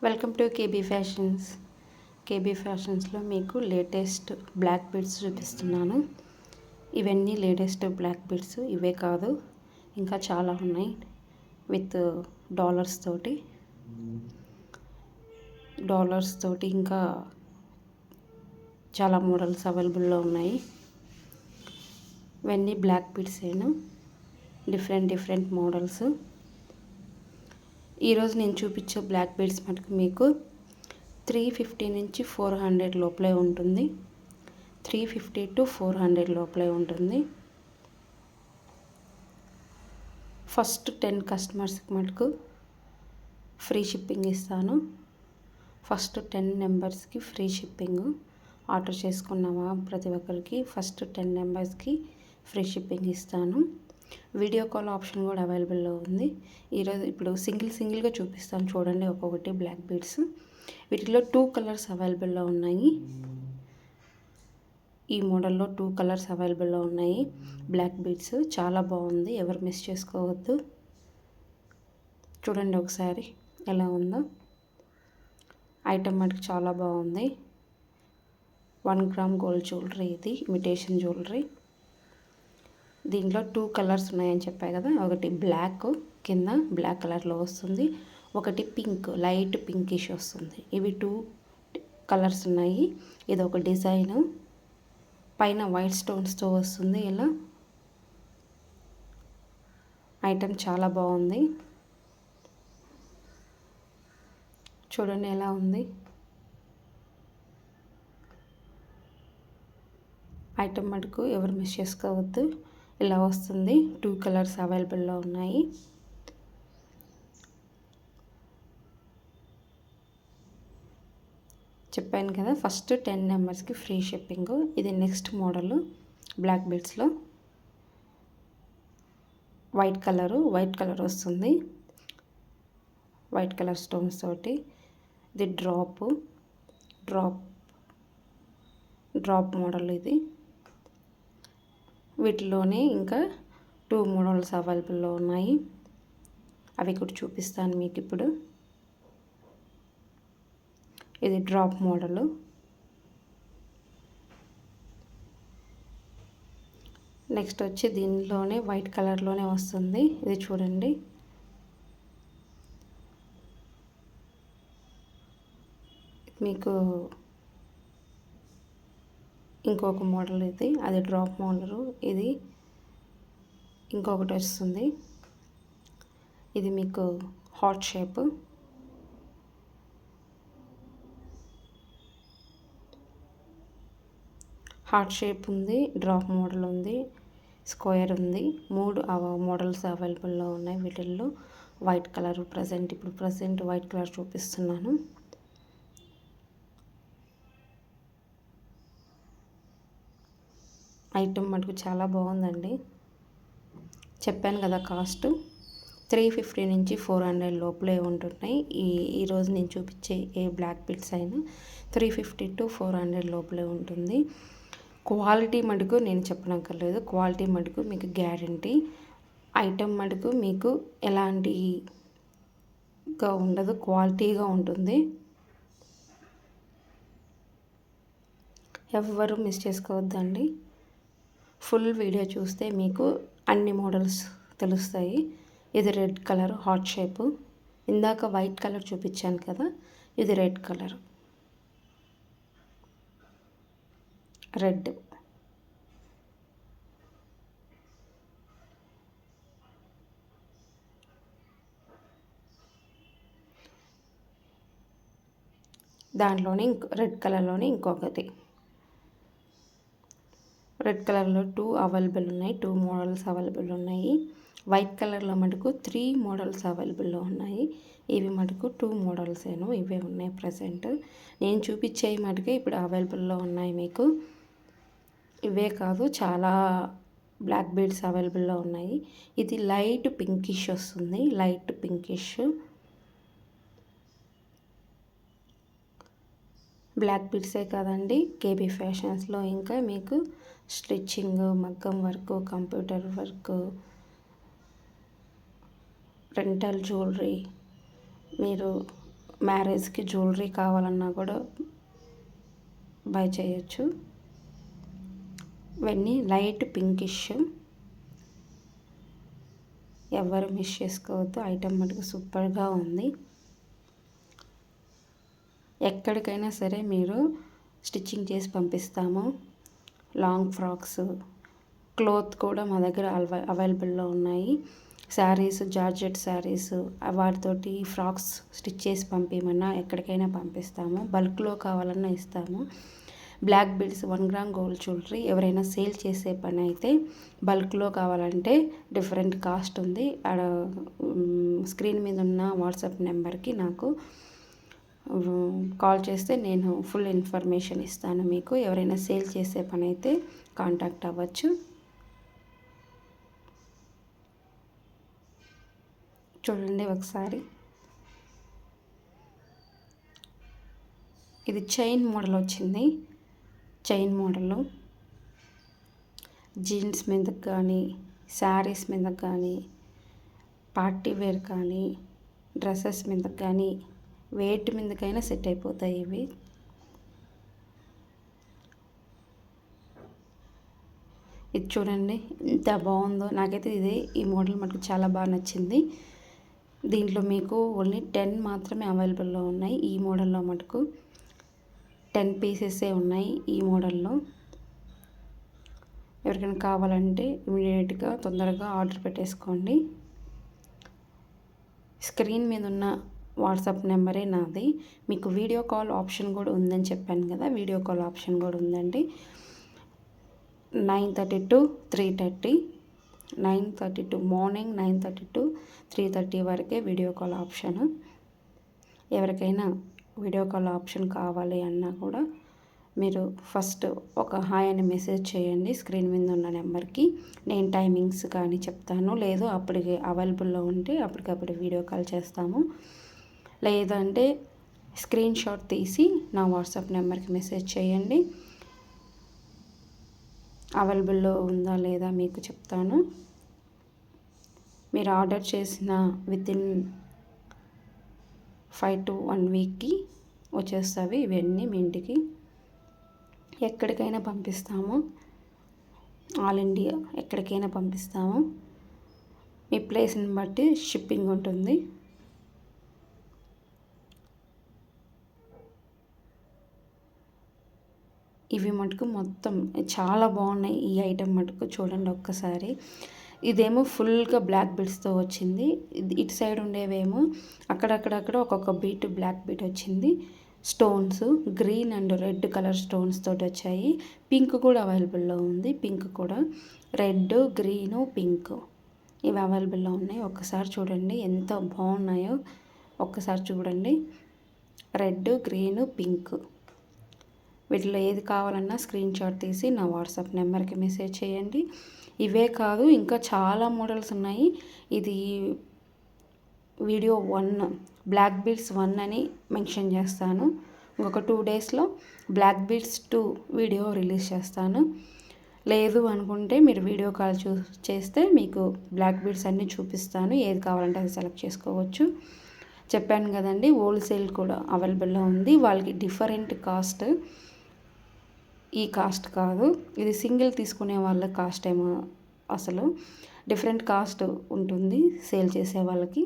Welcome to KB fashions. KB ఫ్యాషన్స్లో మీకు latest black beads చూపిస్తున్నాను. ఇవన్నీ లేటెస్ట్ బ్లాక్ బీడ్స్, ఇవే కాదు ఇంకా చాలా ఉన్నాయి విత్ డాలర్స్ తోటి ఇంకా చాలా మోడల్స్ అవైలబుల్లో ఉన్నాయి. ఇవన్నీ బ్లాక్ బీడ్స్ అయినా డిఫరెంట్ మోడల్స్. ఈరోజు నేను చూపించే బ్లాక్ బీడ్స్ మటుకు మీకు 350 నుంచి 400 లోపలే ఉంటుంది. 350 to 400 లోపలే ఉంటుంది. ఫస్ట్ 10 కస్టమర్స్కి మటుకు ఫ్రీ షిప్పింగ్ ఇస్తాను. ఫస్ట్ 10 నెంబర్స్కి ఫ్రీ షిప్పింగ్. ఆర్డర్ చేసుకున్నామా ప్రతి ఒక్కరికి ఫస్ట్ 10 నెంబర్స్కి ఫ్రీ షిప్పింగ్ ఇస్తాను. వీడియో కాల్ ఆప్షన్ కూడా అవైలబుల్లో ఉంది. ఇప్పుడు సింగిల్గా చూపిస్తాను చూడండి. ఒక్కొక్కటి బ్లాక్ బీడ్స్. వీటిలో 2 కలర్స్ అవైలబుల్లో ఉన్నాయి. ఈ మోడల్లో 2 కలర్స్ అవైలబుల్లో ఉన్నాయి. బ్లాక్ బీడ్స్ చాలా బాగుంది, ఎవరు మిస్ చేసుకోవద్దు. చూడండి ఒకసారి ఎలా ఉందో. ఐటమ్ మటుకు చాలా బాగుంది. 1 గ్రామ్ గోల్డ్ జ్యువెలరీ, ఇది ఇమిటేషన్ జ్యువెలరీ. దీంట్లో 2 కలర్స్ ఉన్నాయని చెప్పాయి కదా. ఒకటి బ్లాక్, కింద బ్లాక్ కలర్లో వస్తుంది. ఒకటి పింక్, లైట్ పింకిష్ వస్తుంది. ఇవి 2 కలర్స్ ఉన్నాయి. ఇది ఒక డిజైన్, పైన వైట్ స్టోన్స్తో వస్తుంది. ఇలా ఐటమ్ చాలా బాగుంది. చూడండి ఎలా ఉంది. ఐటమ్ మటుకు ఎవరు మిస్ చేసుకోవద్దు. ఇలా వస్తుంది. 2 కలర్స్ అవైలబుల్లో ఉన్నాయి. చెప్పాను కదా ఫస్ట్ 10 నెంబర్స్కి ఫ్రీ షిప్పింగ్. ఇది నెక్స్ట్ మోడల్ బ్లాక్ బీడ్స్లో. వైట్ కలర్ వస్తుంది. వైట్ కలర్ స్టోన్స్ తోటి. ఇది డ్రాప్ మోడల్. ఇది వీటిలోనే ఇంకా 2 మోడల్స్ అవైలబుల్లో ఉన్నాయి. అవి కూడా చూపిస్తాను మీకు ఇప్పుడు. ఇది డ్రాప్ మోడల్. నెక్స్ట్ వచ్చి దీనిలోనే వైట్ కలర్లోనే వస్తుంది. ఇది చూడండి. మీకు ఇంకొక మోడల్, అది డ్రాప్ మోడల్. ఇది ఇంకొకటి వస్తుంది. ఇది మీకు హార్ట్ షేప్. ఉంది, డ్రాప్ మోడల్ ఉంది, స్క్వేర్ ఉంది. 3 మోడల్స్ అవైలబుల్లో ఉన్నాయి. వీటిల్లో white colour present white colour చూపిస్తున్నాను. ఐటమ్ మటుకు చాలా బాగుందండి. చెప్పాను కదా కాస్ట్ 350 నుంచి 400 లోపలే ఉంటున్నాయి. ఈరోజు నేను చూపించే ఏ బ్లాక్ బీడ్స్ అయినా 350 to 400 లోపలే ఉంటుంది. క్వాలిటీ మటుకు నేను చెప్పనక్కర్లేదు. క్వాలిటీ మటుకు మీకు గ్యారంటీ. ఐటమ్ మటుకు మీకు ఎలాంటిగా ఉండదు, క్వాలిటీగా ఉంటుంది. ఎవ్వరూ మిస్ చేసుకోవద్దండి. ఫుల్ వీడియో చూస్తే మీకు అన్ని మోడల్స్ తెలుస్తాయి. ఇది రెడ్ కలర్ హార్ట్ షేప్. ఇందాక వైట్ కలర్ చూపించాను కదా, ఇది రెడ్ కలర్. రెడ్ దాంట్లోనే రెడ్ కలర్లోనే ఇంకొకటి. రెడ్ కలర్లో 2 అవైలబుల్ ఉన్నాయి. 2 మోడల్స్ అవైలబుల్ ఉన్నాయి. వైట్ కలర్లో మటుకు 3 మోడల్స్ అవైలబుల్లో ఉన్నాయి. ఇవి మటుకు 2 మోడల్స్ ఇవే ఉన్నాయి ప్రజెంట్. నేను చూపించే మటుకు ఇప్పుడు అవైలబుల్లో ఉన్నాయి మీకు. ఇవే కాదు చాలా బ్లాక్ బీడ్స్ అవైలబుల్లో ఉన్నాయి. ఇది లైట్ పింకిష్ వస్తుంది. లైట్ పింకిష్ బ్లాక్ బీడ్సే కాదండి, కేబీ ఫ్యాషన్స్లో ఇంకా మీకు స్టిచ్చింగ్, మగ్గం work, computer work, rental jewellery, మీరు మ్యారేజ్కి జ్యువెలరీ కావాలన్నా కూడా బై చేయొచ్చు. ఇవన్నీ లైట్ పింకిష్, ఎవరు మిస్ చేసుకోవద్దు. ఐటమ్ మటుకు సూపర్గా ఉంది. ఎక్కడికైనా సరే మీరు స్టిచ్చింగ్ చేసి పంపిస్తాము. లాంగ్ ఫ్రాక్స్, క్లోత్ కూడా మా దగ్గర అవైలబుల్లో ఉన్నాయి. శారీస్, జార్జెట్ శారీస్, వాటితోటి ఫ్రాక్స్ స్టిచ్ చేసి పంపించమన్నా ఎక్కడికైనా పంపిస్తాము. బల్క్లో కావాలన్నా ఇస్తాము. Black beads 1 gram gold jewellery ఎవరైనా సేల్ చేసే పని అయితే బల్క్లో కావాలంటే డిఫరెంట్ కాస్ట్ ఉంది. స్క్రీన్ మీద ఉన్న వాట్సాప్ నెంబర్కి నాకు కాల్ చేస్తే నేను ఫుల్ ఇన్ఫర్మేషన్ ఇస్తాను మీకు. ఎవరైనా సేల్ చేసే పని అయితే కాంటాక్ట్ అవ్వచ్చు. చూడండి ఒకసారి, ఇది చైన్ మోడల్ వచ్చింది. చైన్ మోడల్లో జీన్స్ మీదకి కానీ, శారీస్ మీదకి కానీ, పార్టీ వేర్ కానీ, డ్రెస్సెస్ మీదకి కానీ, వేటి మీదకైనా సెట్ అయిపోతాయి ఇవి. ఇది చూడండి ఎంత బాగుందో. నాకైతే ఈ మోడల్ మటుకు చాలా బాగా నచ్చింది. దీంట్లో మీకు ఓన్లీ 10 మాత్రమే అవైలబుల్లో ఉన్నాయి. ఈ మోడల్లో మటుకు 10 పీసెసే ఉన్నాయి ఈ మోడల్లో. ఎవరికైనా కావాలంటే ఇమీడియట్గా తొందరగా ఆర్డర్ పెట్టేసుకోండి. స్క్రీన్ మీద ఉన్న వాట్సాప్ నెంబరే నాది. మీకు వీడియో కాల్ ఆప్షన్ కూడా ఉందని చెప్పాను కదా, వీడియో కాల్ ఆప్షన్ కూడా ఉందండి. 9:30 to 3:30, 9:30 to మార్నింగ్ 9:30 to 3:30 వరకే వీడియో కాల్ ఆప్షన్. ఎవరికైనా వీడియో కాల్ ఆప్షన్ కావాలి అన్నా కూడా మీరు ఫస్ట్ ఒక హాయ్ అని మెసేజ్ చేయండి స్క్రీన్ మీద ఉన్న నెంబర్కి. నేను టైమింగ్స్ కానీ చెప్తాను. లేదు అప్పటికి అవైలబుల్లో ఉంటే అప్పటికప్పుడు వీడియో కాల్ చేస్తాము. లేదంటే స్క్రీన్ షాట్ తీసి నా వాట్సాప్ నెంబర్కి మెసేజ్ చేయండి. అవైలబుల్లో ఉందా లేదా మీకు చెప్తాను. మీరు ఆర్డర్ చేసిన వితిన్ 5 to 1 వీక్కి వచ్చేస్తాయి ఇవన్నీ మీ ఇంటికి. ఎక్కడికైనా పంపిస్తాము. ఆల్ ఇండియా ఎక్కడికైనా పంపిస్తాము. మీ ప్లేస్ని బట్టి షిప్పింగ్ ఉంటుంది. ఇవి మటుకు మొత్తం చాలా బాగున్నాయి. ఈ ఐటెం మటుకు చూడండి ఒక్కసారి. ఇదేమో ఫుల్గా బ్లాక్ బీడ్స్తో వచ్చింది. ఇటు సైడ్ ఉండేవేమో అక్కడక్కడక్కడ ఒక్కొక్క బీట్ బ్లాక్ బీట్ వచ్చింది. Stones green and red colour stones తోటి వచ్చాయి. పింక్ కూడా అవైలబుల్లో ఉంది. పింక్ కూడా రెడ్, గ్రీను, పింక్ ఇవి అవైలబుల్లో ఉన్నాయి. ఒక్కసారి చూడండి ఎంత బాగున్నాయో. ఒక్కసారి చూడండి, రెడ్, గ్రీను, పింక్. వీటిలో ఏది కావాలన్నా స్క్రీన్ షాట్ తీసి నా వాట్సాప్ నెంబర్కి మెసేజ్ చేయండి. ఇవే కాదు ఇంకా చాలా మోడల్స్ ఉన్నాయి. ఇది వీడియో 1 బ్లాక్ బీడ్స్ 1 అని మెన్షన్ చేస్తాను. ఇంకొక 2 డేస్లో బ్లాక్ బీడ్స్ 2 వీడియో రిలీజ్ చేస్తాను. లేదు అనుకుంటే మీరు వీడియో కాల్ చేస్తే మీకు బ్లాక్ బీడ్స్ అన్నీ చూపిస్తాను. ఏది కావాలంటే అది సెలెక్ట్ చేసుకోవచ్చు. చెప్పాను కదండి, హోల్సేల్ కూడా అవైలబుల్లో ఉంది. వాళ్ళకి డిఫరెంట్ కాస్ట్, ఈ కాస్ట్ కాదు. ఇది సింగిల్ తీసుకునే వాళ్ళ కాస్ట్ ఏమో అసలు డిఫరెంట్ కాస్ట్ ఉంటుంది సేల్ చేసే వాళ్ళకి.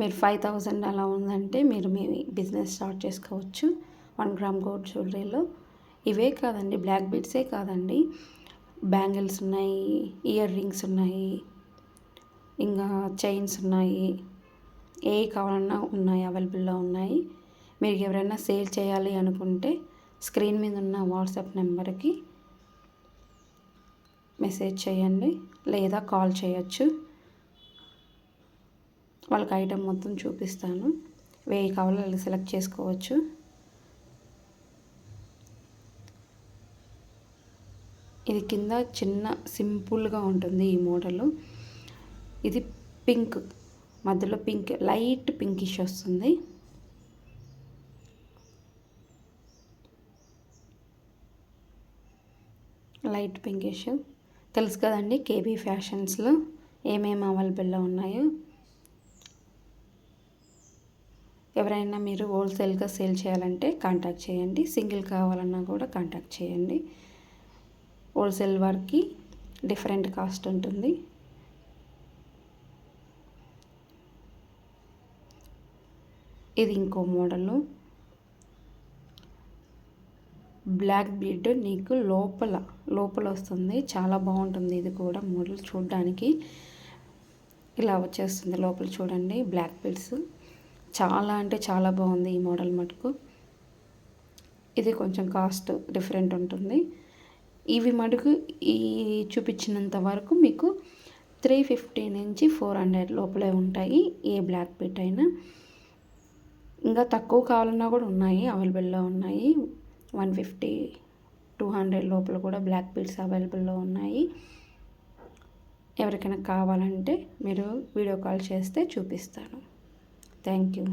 మీరు 5,000 అలా ఉందంటే మీరు మీ బిజినెస్ స్టార్ట్ చేసుకోవచ్చు 1 గ్రామ్ గోల్డ్ జ్యువెలరీలో. ఇవే కాదండి, బ్లాక్ బీడ్సే కాదండి, బ్యాంగిల్స్ ఉన్నాయి, ఇయర్ రింగ్స్ ఉన్నాయి, ఇంకా చైన్స్ ఉన్నాయి. ఏ కావాలన్నా ఉన్నాయి, అవైలబుల్లో ఉన్నాయి. మీరు ఎవరైనా సేల్ చేయాలి అనుకుంటే స్క్రీన్ మీద ఉన్న వాట్సాప్ నెంబర్కి మెసేజ్ చేయండి లేదా కాల్ చేయొచ్చు. వాళ్ళకి ఐటెం మొత్తం చూపిస్తాను. వేయి కావాలో వాళ్ళు సెలెక్ట్ చేసుకోవచ్చు. ఇది కింద చిన్న సింపుల్గా ఉంటుంది ఈ మోడలు. ఇది పింక్, మధ్యలో పింక్ లైట్ పింకిష్ వస్తుంది. లైట్ పింకిష్ తెలుసు కదండి. కేబీ ఫ్యాషన్స్లో ఏమేమి అవైలబుల్లో ఉన్నాయో. ఎవరైనా మీరు హోల్సేల్గా సేల్ చేయాలంటే కాంటాక్ట్ చేయండి, సింగిల్ కావాలన్నా కూడా కాంటాక్ట్ చేయండి. హోల్సేల్ వారికి డిఫరెంట్ కాస్ట్ ఉంటుంది. ఇది ఇంకో మోడలు, బ్లాక్ బీడ్ నీకు లోపల వస్తుంది, చాలా బాగుంటుంది. ఇది కూడా మోడల్ చూడడానికి ఇలా వచ్చేస్తుంది. లోపల చూడండి బ్లాక్ బీడ్స్, చాలా అంటే చాలా బాగుంది ఈ మోడల్ మటుకు. ఇది కొంచెం కాస్ట్ డిఫరెంట్ ఉంటుంది. ఇవి మటుకు ఈ చూపించినంత వరకు మీకు 350 నుంచి 400 లోపలే ఉంటాయి, ఏ బ్లాక్ బీడ్ అయినా. ఇంకా తక్కువ కావాలన్నా కూడా ఉన్నాయి, అవైలబుల్లో ఉన్నాయి. 150, 200 లోపల కూడా బ్లాక్ బీడ్స్ అవైలబుల్లో ఉన్నాయి. ఎవరికైనా కావాలంటే మీరు వీడియో కాల్ చేస్తే చూపిస్తాను. Thank you.